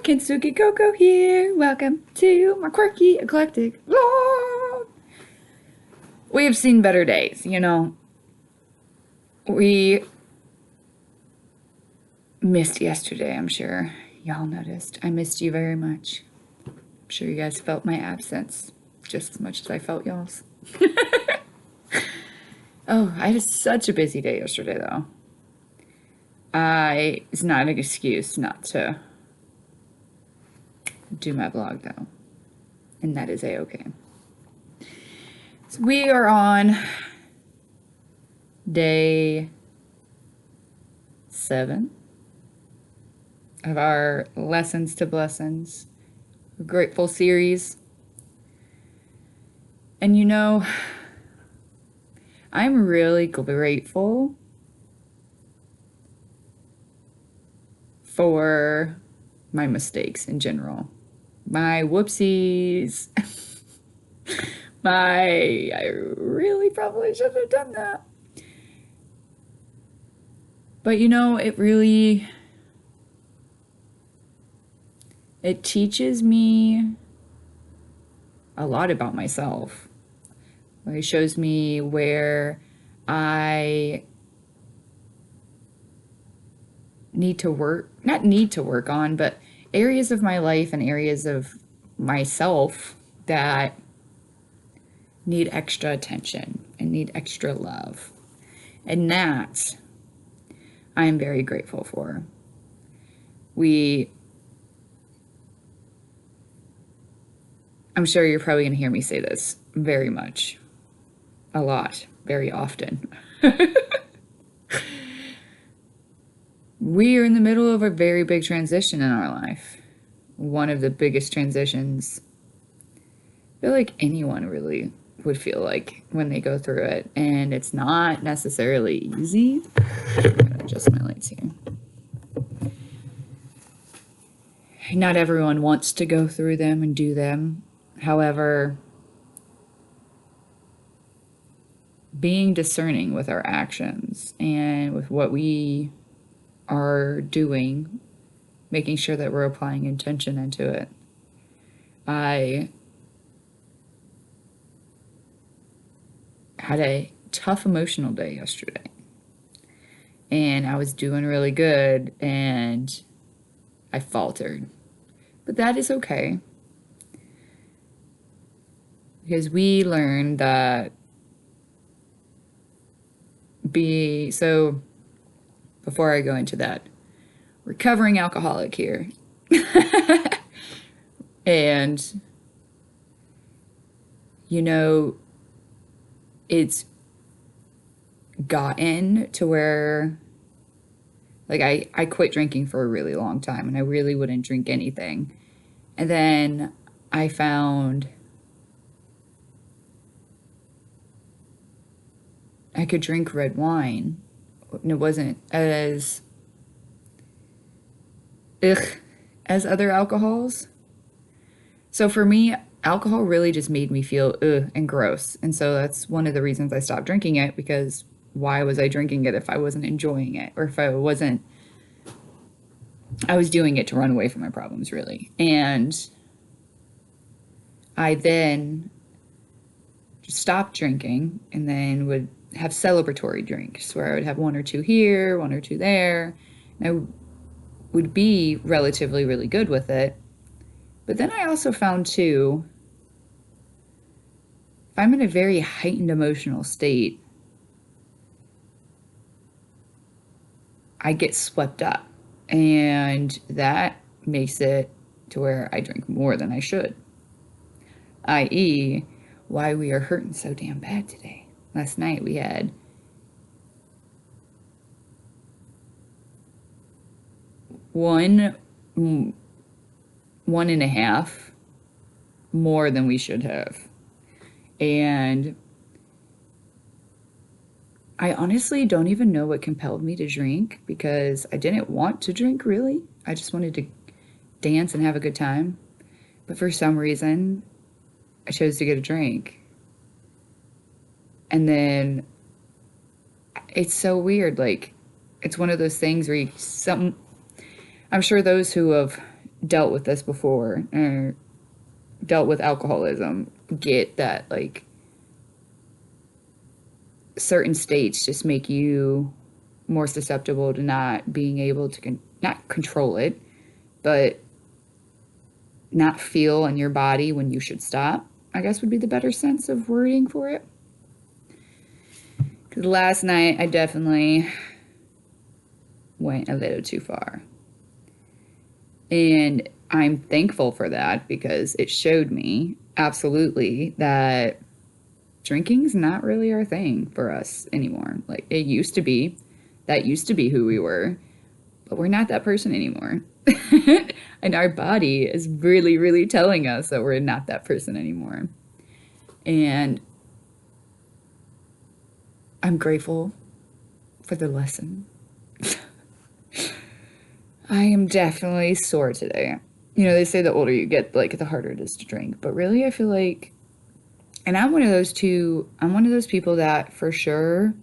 Kintsugi Koko here. Welcome to my quirky, eclectic vlog. We have seen better days, you know. We missed yesterday, I'm sure. Y'all noticed. I missed you very much. I'm sure you guys felt my absence just as much as I felt y'all's. Oh, I had such a busy day yesterday, though. It's not an excuse not to do my vlog, though. And that is a-okay. So we are on day 7 of our Lessons to Blessings Greatfull series. And you know, I'm really grateful for my mistakes in general. My whoopsies. I really probably should have done that. But you know, it teaches me a lot about myself. It shows me where I not need to work on, but areas of my life and areas of myself that need extra attention and need extra love. And that I am very grateful for. I'm sure you're probably going to hear me say this very much, a lot, very often. We are in the middle of a very big transition in our life. One of the biggest transitions I feel like anyone really would feel like when they go through it. And it's not necessarily easy. I'm going to adjust my lights here. Not everyone wants to go through them and do them. However, being discerning with our actions and with what we are doing, making sure that we're applying intention into it. I had a tough emotional day yesterday, and I was doing really good, and I faltered. But that is okay, because we learned that so before I go into that, recovering alcoholic here. And, you know, it's gotten to where, like, I quit drinking for a really long time, and I really wouldn't drink anything. And then I found I could drink red wine, and it wasn't as as other alcohols. So for me, alcohol really just made me feel and gross. And so that's one of the reasons I stopped drinking it, because why was I drinking it if I wasn't enjoying it, or if I was doing it to run away from my problems, really. And I then just stopped drinking, and then would have celebratory drinks where I would have 1 or 2 here, 1 or 2 there. And I would be relatively really good with it. But then I also found too, if I'm in a very heightened emotional state, I get swept up, and that makes it to where I drink more than I should. i.e., why we are hurting so damn bad today. Last night we had one and a half more than we should have. And I honestly don't even know what compelled me to drink, because I didn't want to drink, really. I just wanted to dance and have a good time. But for some reason, I chose to get a drink. And then it's so weird. Like, it's one of those things where I'm sure those who have dealt with this before or dealt with alcoholism get that, like, certain states just make you more susceptible to not being able to not control it, but not feel in your body when you should stop, I guess would be the better sense of wording for it. Because last night I definitely went a little too far. And I'm thankful for that because it showed me absolutely that drinking's not really our thing for us anymore. Like it used to be. That used to be who we were, but we're not that person anymore. And our body is really, really telling us that we're not that person anymore. And I'm grateful for the lesson. I am definitely sore today. You know, they say the older you get, like, the harder it is to drink. But really, I feel like, and I'm one of those people that for sure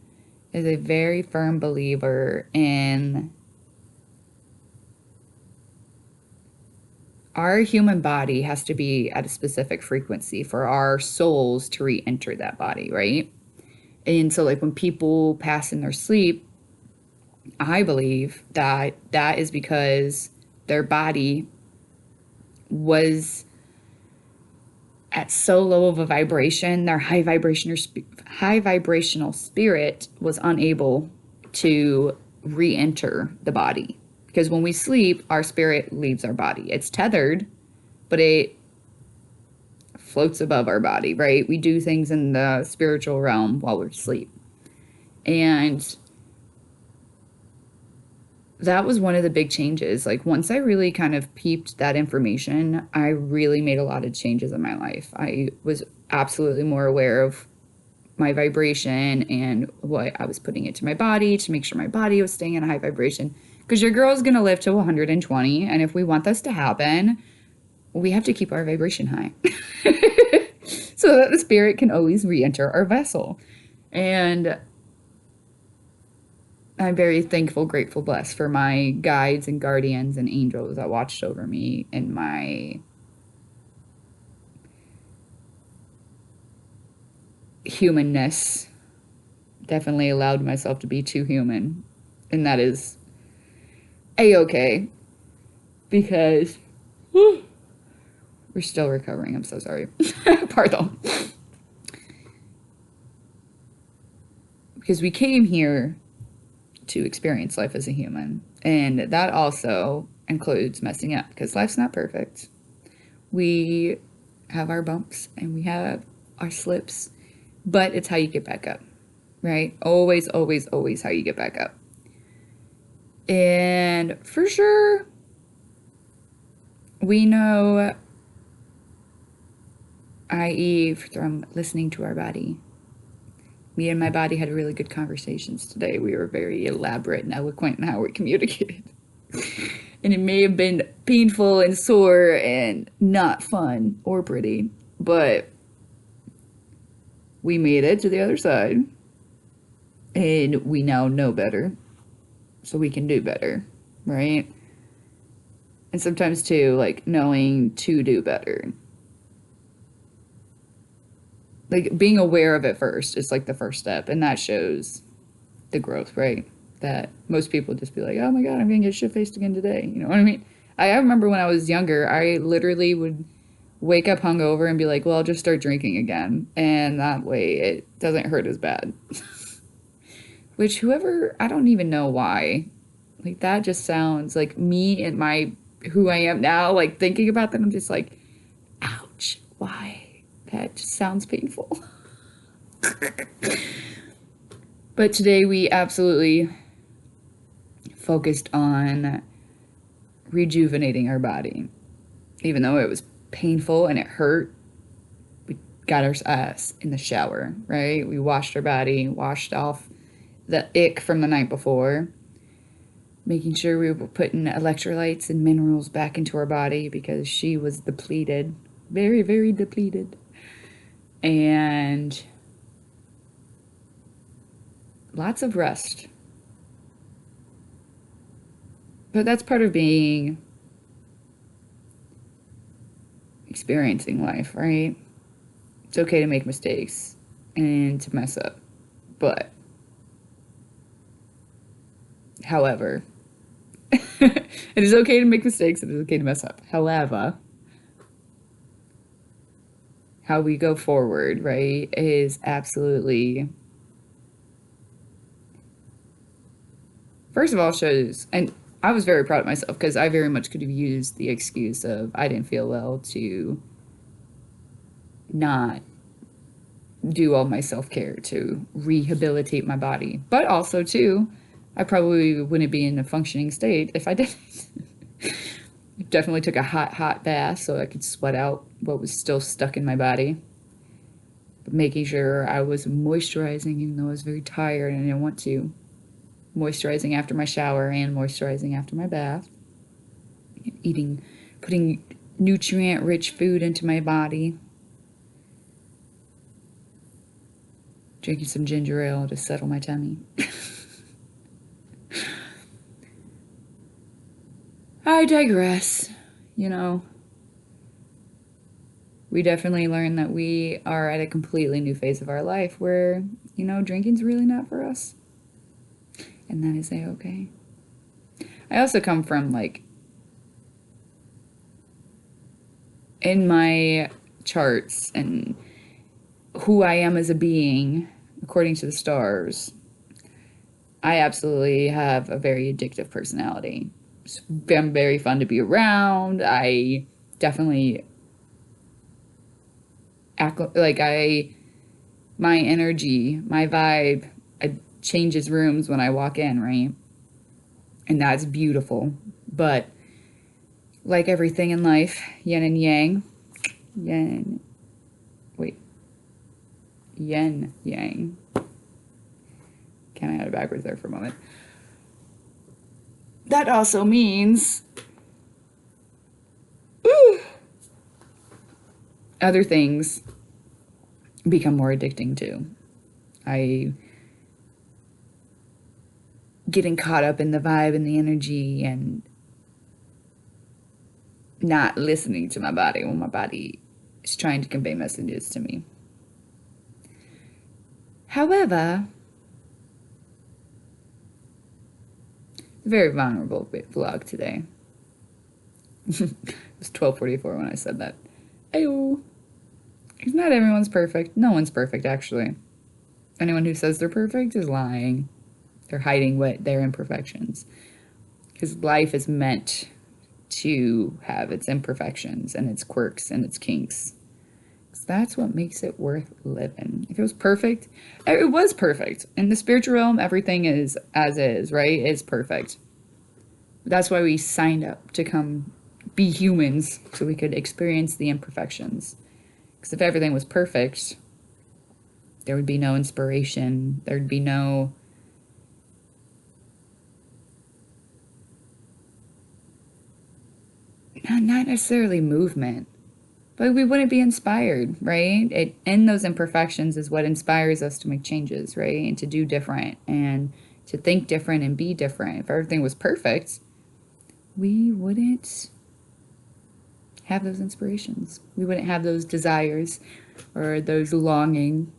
is a very firm believer in our human body has to be at a specific frequency for our souls to re-enter that body, right? And so, like, when people pass in their sleep, I believe that that is because their body was at so low of a vibration, their high vibrational spirit was unable to re-enter the body. Because when we sleep, our spirit leaves our body. It's tethered, but it floats above our body, right? We do things in the spiritual realm while we're asleep. And that was one of the big changes. Like, once I really kind of peeped that information, I really made a lot of changes in my life. I was absolutely more aware of my vibration and what I was putting into my body to make sure my body was staying in a high vibration. Because your girl's going to live to 120. And if we want this to happen, we have to keep our vibration high so that the spirit can always re-enter our vessel. And I'm very thankful, grateful, blessed for my guides and guardians and angels that watched over me in my humanness. Definitely allowed myself to be too human. And that is a-okay. Because we're still recovering. I'm so sorry. Pardon. Because we came here to experience life as a human. And that also includes messing up because life's not perfect. We have our bumps and we have our slips, but it's how you get back up, right? Always, always, always how you get back up. And for sure, we know, i.e., from listening to our body, me and my body had really good conversations today. We were very elaborate and eloquent in how we communicated. And it may have been painful and sore and not fun or pretty, but we made it to the other side. And we now know better, so we can do better, right? And sometimes, too, like, knowing to do better. Like, being aware of it first is like the first step, and that shows the growth, right? That most people just be like, oh my god, I'm gonna get shit-faced again today. You know what I mean? I remember when I was younger, I literally would wake up hungover and be like, well, I'll just start drinking again. And that way it doesn't hurt as bad. Which whoever, I don't even know why. Like, that just sounds like me and my, who I am now, like, thinking about that, I'm just like, ouch, why? That just sounds painful. But today we absolutely focused on rejuvenating our body. Even though it was painful and it hurt, we got our ass in the shower, right? We washed our body, washed off the ick from the night before, making sure we were putting electrolytes and minerals back into our body because she was depleted, very, very depleted. And lots of rest. But that's part of being experiencing life, right? It's okay to make mistakes and to mess up. But, however, it is okay to make mistakes. It is okay to mess up. However, how we go forward, right, is absolutely, first of all, shows, and I was very proud of myself because I very much could have used the excuse of I didn't feel well to not do all my self-care to rehabilitate my body. But also, too, I probably wouldn't be in a functioning state if I didn't. Definitely took a hot bath so I could sweat out what was still stuck in my body. But making sure I was moisturizing even though I was very tired and I didn't want to. Moisturizing after my shower and moisturizing after my bath. Putting nutrient-rich food into my body. Drinking some ginger ale to settle my tummy. I digress. You know, we definitely learned that we are at a completely new phase of our life where, you know, drinking's really not for us. And that is a-okay. I also come from, like, in my charts and who I am as a being, according to the stars, I absolutely have a very addictive personality. I'm very fun to be around. I definitely act like my energy, my vibe, it changes rooms when I walk in, right? And that's beautiful. But like everything in life, yin and yang, yin, yang. Kind of had it backwards there for a moment. That also means other things become more addicting too. Getting caught up in the vibe and the energy and not listening to my body when my body is trying to convey messages to me. However, it's a very vulnerable vlog today. It was 12:44 when I said that. Ayo. Because not everyone's perfect. No one's perfect, actually. Anyone who says they're perfect is lying. They're hiding their imperfections. Because life is meant to have its imperfections and its quirks and its kinks. Because that's what makes it worth living. If it was perfect, it was perfect. In the spiritual realm, everything is as is, right? It's perfect. That's why we signed up to come be humans so we could experience the imperfections. Because if everything was perfect, there would be no inspiration. There'd be no not necessarily movement, but we wouldn't be inspired, right? In those imperfections is what inspires us to make changes, right? And to do different and to think different and be different. If everything was perfect, we wouldn't have those inspirations. We wouldn't have those desires or those longing.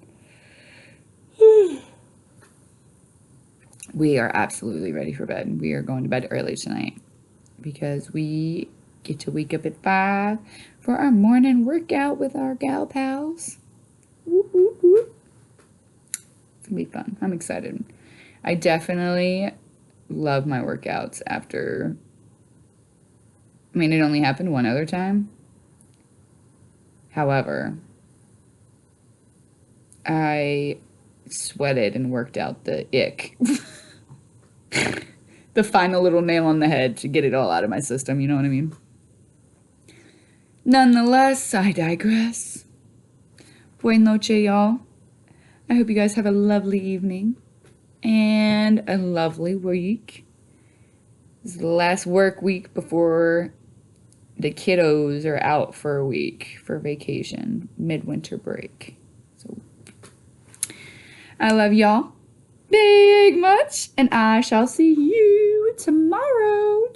We are absolutely ready for bed. We are going to bed early tonight because we get to wake up at 5 for our morning workout with our gal pals. Whoop, whoop, whoop. It's gonna be fun. I'm excited. I definitely love my workouts after. I mean, it only happened one other time. However, I sweated and worked out the ick. The final little nail on the head to get it all out of my system, you know what I mean? Nonetheless, I digress. Buenas noches, y'all. I hope you guys have a lovely evening and a lovely week. This is the last work week before the kiddos are out for a week for vacation, midwinter break. So I love y'all big much, and I shall see you tomorrow.